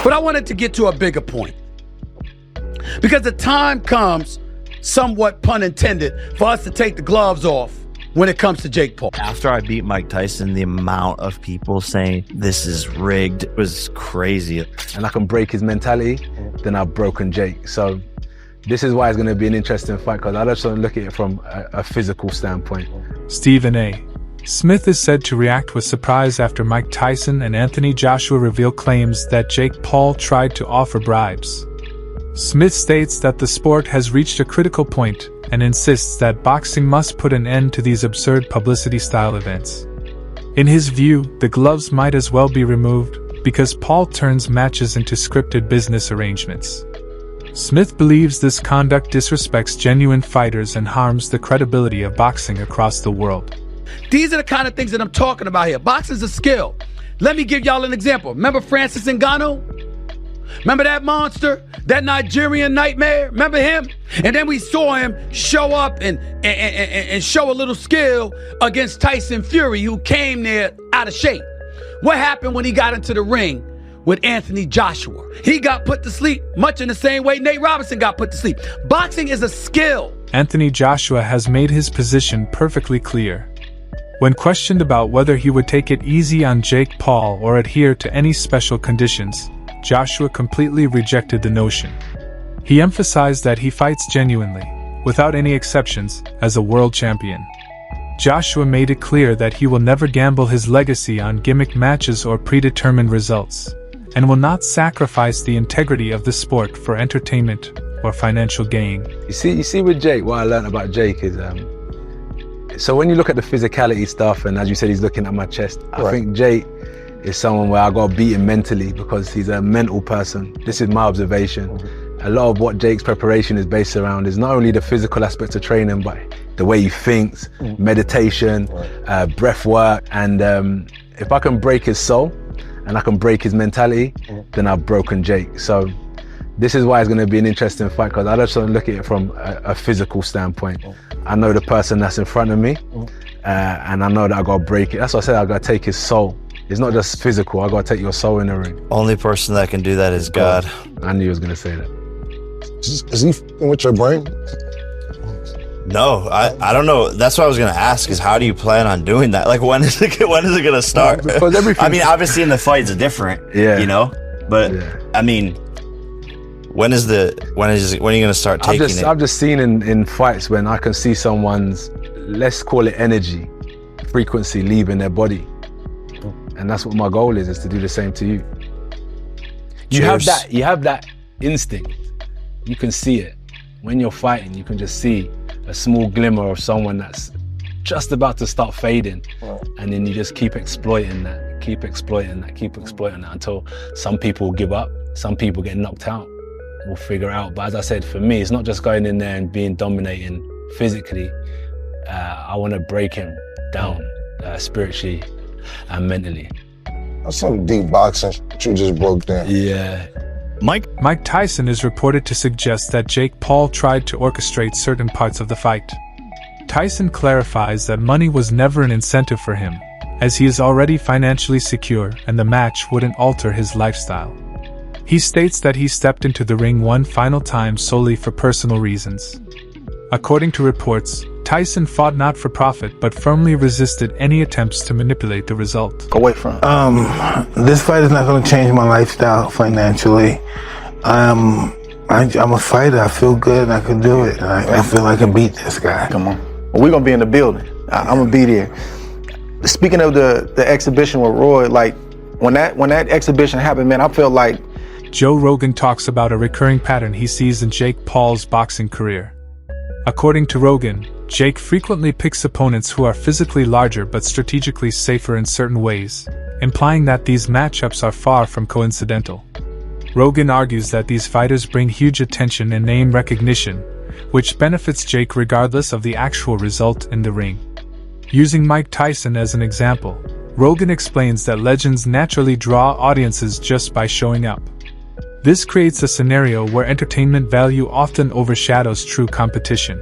But I wanted to get to a bigger point. Because the time comes, somewhat pun intended, for us to take the gloves off when it comes to Jake Paul. After I beat Mike Tyson, the amount of people saying this is rigged was crazy. And I can break his mentality, then I've broken Jake. So this is why it's going to be an interesting fight, because I just don't look at it from a physical standpoint. Stephen A. Smith is said to react with surprise after Mike Tyson and Anthony Joshua reveal claims that Jake Paul tried to offer bribes. Smith states that the sport has reached a critical point and insists that boxing must put an end to these absurd publicity-style events. In his view, the gloves might as well be removed because Paul turns matches into scripted business arrangements. Smith believes this conduct disrespects genuine fighters and harms the credibility of boxing across the world. These are the kind of things that I'm talking about here. Boxing's a skill. Let me give y'all an example. Remember Francis Ngannou? Remember that monster? That Nigerian nightmare? Remember him? And then we saw him show up and show a little skill against Tyson Fury, who came there out of shape. What happened when he got into the ring with Anthony Joshua? He got put to sleep, much in the same way Nate Robinson got put to sleep. Boxing is a skill. Anthony Joshua has made his position perfectly clear. When questioned about whether he would take it easy on Jake Paul or adhere to any special conditions, Joshua completely rejected the notion. He emphasized that he fights genuinely, without any exceptions, as a world champion. Joshua made it clear that he will never gamble his legacy on gimmick matches or predetermined results, and will not sacrifice the integrity of the sport for entertainment or financial gain. You see with Jake, what I learned about Jake is, so when you look at the physicality stuff, and as you said, he's looking at my chest, I think Jake is someone where I got to beat him mentally because he's a mental person. This is my observation. A lot of what Jake's preparation is based around is not only the physical aspects of training, but the way he thinks, meditation, breath work. And if I can break his soul and I can break his mentality, then I've broken Jake. So this is why it's going to be an interesting fight, because I just don't look at it from a physical standpoint. I know the person that's in front of me, and I know that I got to break it. That's why I said I got to take his soul. It's not just physical, I got to take your soul in the ring. Only person that can do that is God. I knew he was going to say that. Is he f***ing with your brain? No, I don't know. That's what I was going to ask, is how do you plan on doing that? Like, when is it going to start? Because I mean, obviously in the fights it's different, you know? But, I mean, when are you going to start taking it? I've just seen in fights when I can see someone's, let's call it energy, frequency leaving their body. And that's what my goal is to do the same to you. You have that instinct. You can see it. When you're fighting, you can just see a small glimmer of someone that's just about to start fading. And then you just keep exploiting that until some people give up, some people get knocked out. We'll figure out. But as I said, for me, it's not just going in there and being dominating physically. I want to break him down spiritually and mentally. That's some deep boxing you just broke down. Yeah. Mike Tyson is reported to suggest that Jake Paul tried to orchestrate certain parts of the fight. Tyson clarifies that money was never an incentive for him, as he is already financially secure and the match wouldn't alter his lifestyle. He states that he stepped into the ring one final time solely for personal reasons. According to reports, Tyson fought not for profit, but firmly resisted any attempts to manipulate the result. Away from this fight is not going to change my lifestyle financially. I'm a fighter. I feel good. I can do it. I feel I can beat this guy. Come on. Well, we're going to be in the building. I'm going to be there. Speaking of the exhibition with Roy, like when that exhibition happened, man, I felt like... Joe Rogan talks about a recurring pattern he sees in Jake Paul's boxing career. According to Rogan, Jake frequently picks opponents who are physically larger but strategically safer in certain ways, implying that these matchups are far from coincidental. Rogan argues that these fighters bring huge attention and name recognition, which benefits Jake regardless of the actual result in the ring. Using Mike Tyson as an example, Rogan explains that legends naturally draw audiences just by showing up. This creates a scenario where entertainment value often overshadows true competition.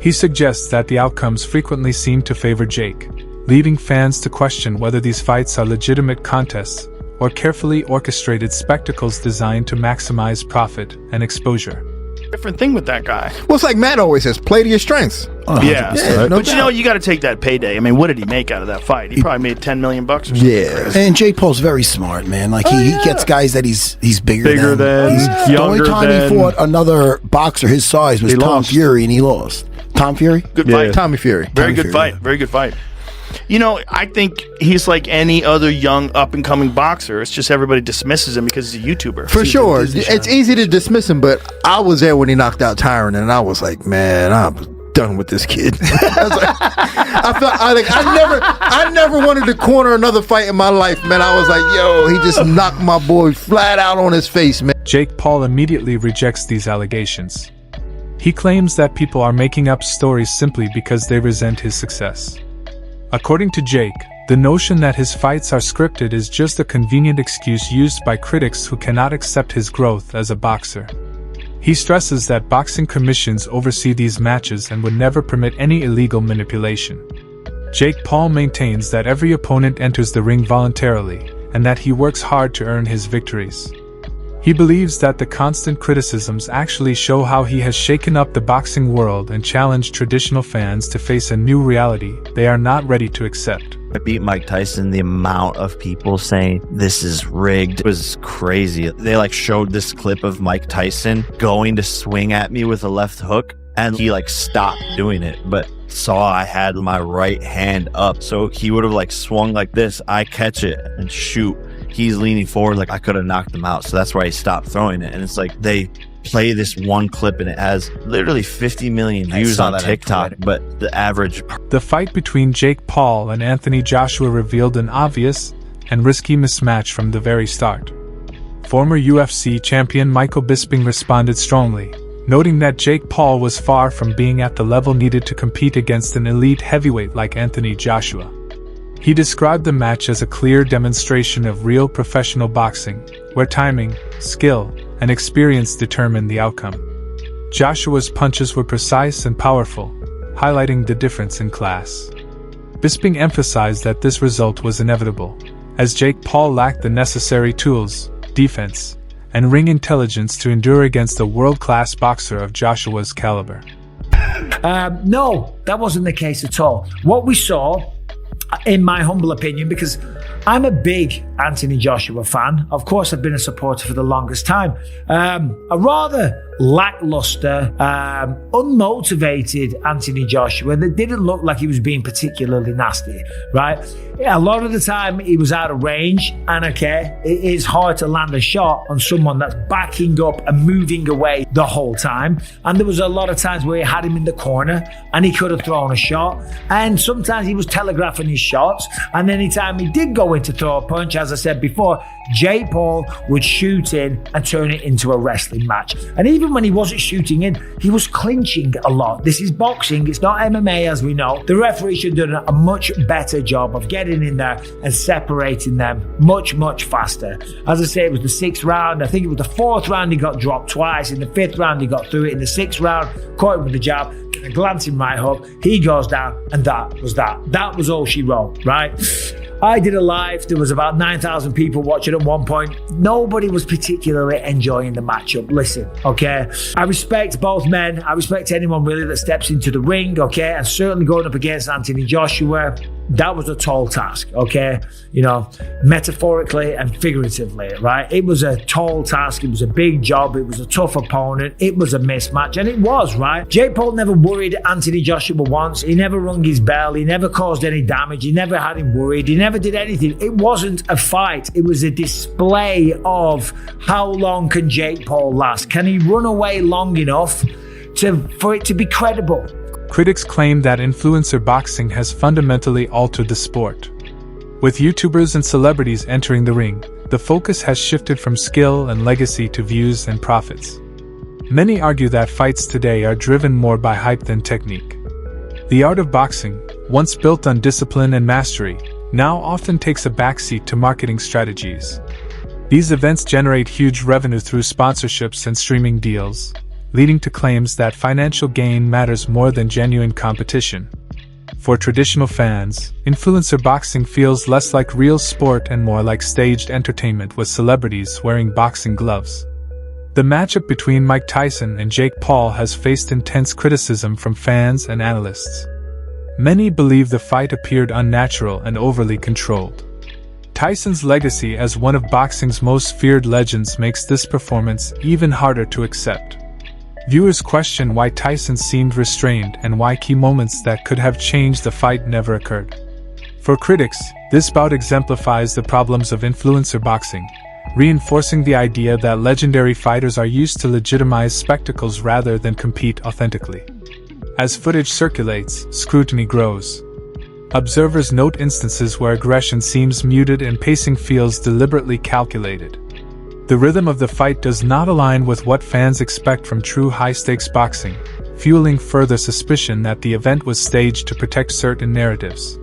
He suggests that the outcomes frequently seem to favor Jake, leaving fans to question whether these fights are legitimate contests or carefully orchestrated spectacles designed to maximize profit and exposure. Different thing with that guy. Well, it's like Matt always says, play to your strengths. Yeah, no but you know, you got to take that payday. I mean, what did he make out of that fight? He probably made $10 million or something. Yeah, and Jake Paul's very smart, man. Like he gets guys that he's bigger than, the only time he fought another boxer his size was Tom Fury, and he lost. Tom Fury, good fight. Tommy Fury, very good fight. Very good fight. You know, I think he's like any other young up-and-coming boxer. It's just everybody dismisses him because he's a YouTuber. For sure. It's easy to dismiss him, but I was there when he knocked out Tyron, and I was like, man, I'm done with this kid. I never wanted to corner another fight in my life, man. I was like, yo, he just knocked my boy flat out on his face, man. Jake Paul immediately rejects these allegations. He claims that people are making up stories simply because they resent his success. According to Jake, the notion that his fights are scripted is just a convenient excuse used by critics who cannot accept his growth as a boxer. He stresses that boxing commissions oversee these matches and would never permit any illegal manipulation. Jake Paul maintains that every opponent enters the ring voluntarily, and that he works hard to earn his victories. He believes that the constant criticisms actually show how he has shaken up the boxing world and challenged traditional fans to face a new reality they are not ready to accept. I beat Mike Tyson. The amount of people saying this is rigged was crazy. They showed this clip of Mike Tyson going to swing at me with a left hook, and he stopped doing it, but saw I had my right hand up. So he would have swung like this. I catch it and shoot. He's leaning forward I could have knocked him out. So that's why he stopped throwing it. And it's they play this one clip and it has literally 50 million views on TikTok, but the average... The fight between Jake Paul and Anthony Joshua revealed an obvious and risky mismatch from the very start. Former UFC champion Michael Bisping responded strongly, noting that Jake Paul was far from being at the level needed to compete against an elite heavyweight like Anthony Joshua. He described the match as a clear demonstration of real professional boxing, where timing, skill, and experience determine the outcome. Joshua's punches were precise and powerful, highlighting the difference in class. Bisping emphasized that this result was inevitable, as Jake Paul lacked the necessary tools, defense, and ring intelligence to endure against a world-class boxer of Joshua's caliber. No, that wasn't the case at all. What we saw, in my humble opinion, because I'm a big Anthony Joshua fan. Of course, I've been a supporter for the longest time. A rather lackluster, unmotivated Anthony Joshua that didn't look like he was being particularly nasty, right? Yeah, a lot of the time he was out of range, and it's hard to land a shot on someone that's backing up and moving away the whole time. And there was a lot of times where he had him in the corner and he could have thrown a shot. And sometimes he was telegraphing his shots. And anytime he did go in to throw a punch, as I said before, Jake Paul would shoot in and turn it into a wrestling match. And even when he wasn't shooting in, he was clinching a lot. This is boxing, it's not MMA as we know. The referee should have done a much better job of getting in there and separating them much, much faster. As I say, it was the 6th round. I think it was the 4th round he got dropped twice. In the 5th round he got through it. In the 6th round, caught him with the jab, a glancing right hook. He goes down, and that was that. That was all she wrote, right? I did a live. There was about 9,000 people watching at one point. Nobody was particularly enjoying the matchup. Listen, okay? I respect both men. I respect anyone really that steps into the ring, okay? And certainly going up against Anthony Joshua, that was a tall task, okay? You know, metaphorically and figuratively, right? It was a tall task. It was a big job. It was a tough opponent. It was a mismatch, and it was, right? Jake Paul never worried Anthony Joshua once. He never rung his bell. He never caused any damage. He never had him worried. He never did anything. It wasn't a fight. It was a display of how long can Jake Paul last? Can he run away long enough for it to be credible? Critics claim that influencer boxing has fundamentally altered the sport. With YouTubers and celebrities entering the ring, the focus has shifted from skill and legacy to views and profits. Many argue that fights today are driven more by hype than technique. The art of boxing, once built on discipline and mastery, now often takes a backseat to marketing strategies. These events generate huge revenue through sponsorships and streaming deals, leading to claims that financial gain matters more than genuine competition. For traditional fans, influencer boxing feels less like real sport and more like staged entertainment with celebrities wearing boxing gloves. The matchup between Mike Tyson and Jake Paul has faced intense criticism from fans and analysts. Many believe the fight appeared unnatural and overly controlled. Tyson's legacy as one of boxing's most feared legends makes this performance even harder to accept. Viewers question why Tyson seemed restrained and why key moments that could have changed the fight never occurred. For critics, this bout exemplifies the problems of influencer boxing, reinforcing the idea that legendary fighters are used to legitimize spectacles rather than compete authentically. As footage circulates, scrutiny grows. Observers note instances where aggression seems muted and pacing feels deliberately calculated. The rhythm of the fight does not align with what fans expect from true high-stakes boxing, fueling further suspicion that the event was staged to protect certain narratives.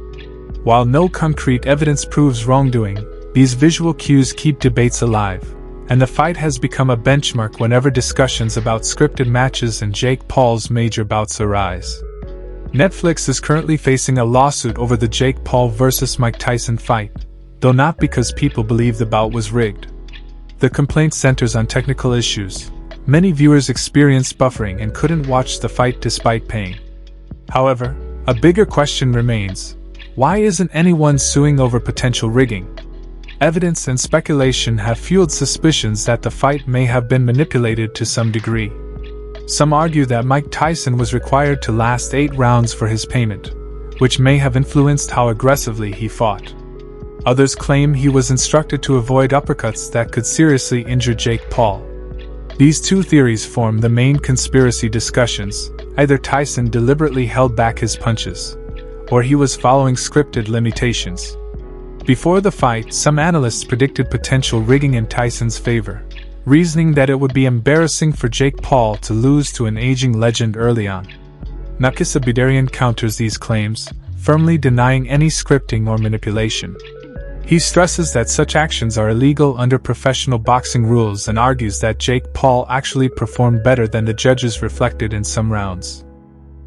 While no concrete evidence proves wrongdoing, these visual cues keep debates alive, and the fight has become a benchmark whenever discussions about scripted matches and Jake Paul's major bouts arise. Netflix is currently facing a lawsuit over the Jake Paul vs. Mike Tyson fight, though not because people believe the bout was rigged. The complaint centers on technical issues. Many viewers experienced buffering and couldn't watch the fight despite paying. However, a bigger question remains: why isn't anyone suing over potential rigging? Evidence and speculation have fueled suspicions that the fight may have been manipulated to some degree. Some argue that Mike Tyson was required to last 8 rounds for his payment, which may have influenced how aggressively he fought. Others claim he was instructed to avoid uppercuts that could seriously injure Jake Paul. These two theories form the main conspiracy discussions. Either Tyson deliberately held back his punches, or he was following scripted limitations. Before the fight, some analysts predicted potential rigging in Tyson's favor, reasoning that it would be embarrassing for Jake Paul to lose to an aging legend early on. Nakisa Bidarian counters these claims, firmly denying any scripting or manipulation. He stresses that such actions are illegal under professional boxing rules and argues that Jake Paul actually performed better than the judges reflected in some rounds.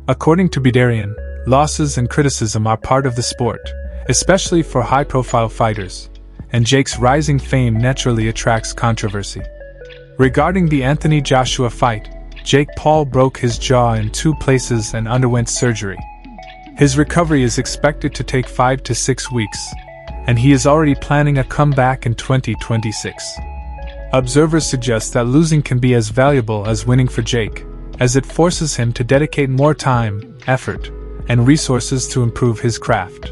According to Bidarian, losses and criticism are part of the sport, especially for high-profile fighters, and Jake's rising fame naturally attracts controversy. Regarding the Anthony Joshua fight, Jake Paul broke his jaw in 2 places and underwent surgery. His recovery is expected to take 5 to 6 weeks, and he is already planning a comeback in 2026. Observers suggest that losing can be as valuable as winning for Jake, as it forces him to dedicate more time, effort, and resources to improve his craft.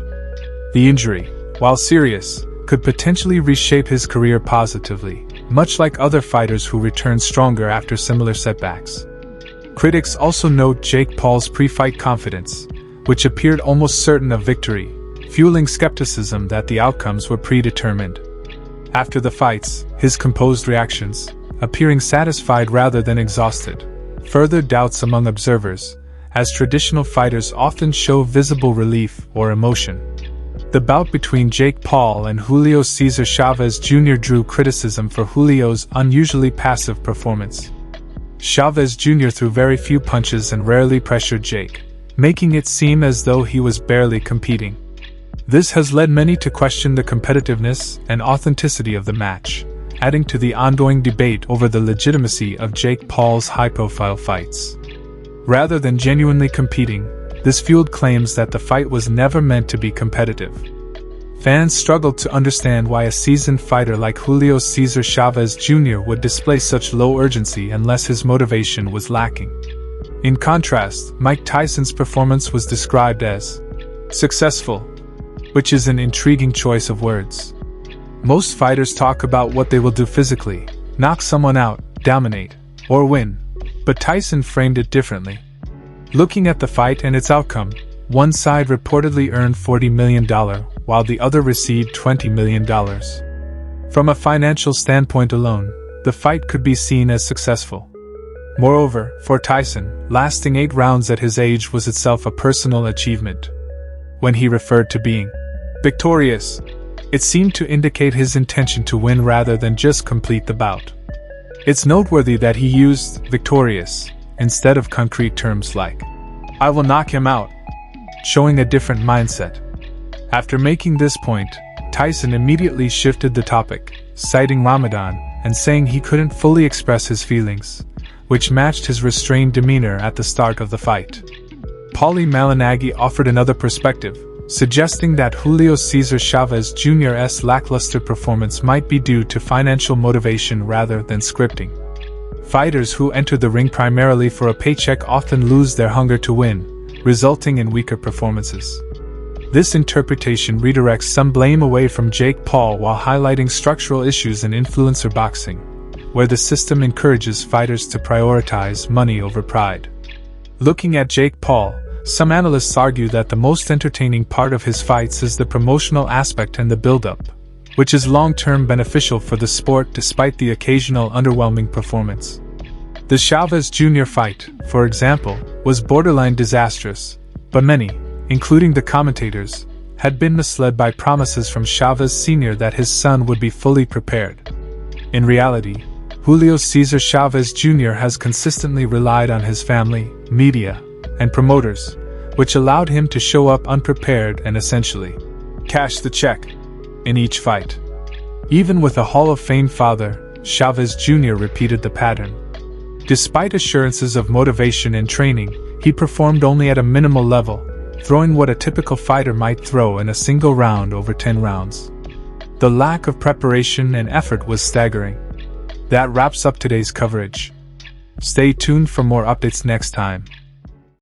The injury, while serious, could potentially reshape his career positively, much like other fighters who return stronger after similar setbacks. Critics also note Jake Paul's pre-fight confidence, which appeared almost certain of victory, fueling skepticism that the outcomes were predetermined. After the fights, his composed reactions, appearing satisfied rather than exhausted, further doubts among observers, as traditional fighters often show visible relief or emotion. The bout between Jake Paul and Julio Cesar Chavez Jr. drew criticism for Julio's unusually passive performance. Chavez Jr. threw very few punches and rarely pressured Jake, making it seem as though he was barely competing. This has led many to question the competitiveness and authenticity of the match, adding to the ongoing debate over the legitimacy of Jake Paul's high-profile fights. Rather than genuinely competing, this fueled claims that the fight was never meant to be competitive. Fans struggled to understand why a seasoned fighter like Julio Cesar Chavez Jr. would display such low urgency unless his motivation was lacking. In contrast, Mike Tyson's performance was described as successful, which is an intriguing choice of words. Most fighters talk about what they will do physically, knock someone out, dominate, or win, but Tyson framed it differently. Looking at the fight and its outcome, one side reportedly earned $40 million, while the other received $20 million. From a financial standpoint alone, the fight could be seen as successful. Moreover, for Tyson, lasting 8 rounds at his age was itself a personal achievement. When he referred to being victorious, it seemed to indicate his intention to win rather than just complete the bout. It's noteworthy that he used victorious instead of concrete terms like, "I will knock him out." showing a different mindset. After making this point, Tyson immediately shifted the topic, citing Ramadan and saying he couldn't fully express his feelings, which matched his restrained demeanor at the start of the fight. Paulie Malignaggi offered another perspective, suggesting that Julio Cesar Chavez Jr.'s lackluster performance might be due to financial motivation rather than scripting. Fighters who enter the ring primarily for a paycheck often lose their hunger to win, resulting in weaker performances. This interpretation redirects some blame away from Jake Paul while highlighting structural issues in influencer boxing, where the system encourages fighters to prioritize money over pride. Looking at Jake Paul, some analysts argue that the most entertaining part of his fights is the promotional aspect and the build-up, which is long-term beneficial for the sport despite the occasional underwhelming performance. The Chavez Jr. fight, for example, was borderline disastrous, but many, including the commentators, had been misled by promises from Chavez Sr. that his son would be fully prepared. In reality, Julio Cesar Chavez Jr. has consistently relied on his family, media, and promoters, which allowed him to show up unprepared and essentially cash the check in each fight. Even with a Hall of Fame father, Chavez Jr. repeated the pattern. Despite assurances of motivation and training, he performed only at a minimal level, throwing what a typical fighter might throw in a single round over 10 rounds. The lack of preparation and effort was staggering. That wraps up today's coverage. Stay tuned for more updates next time.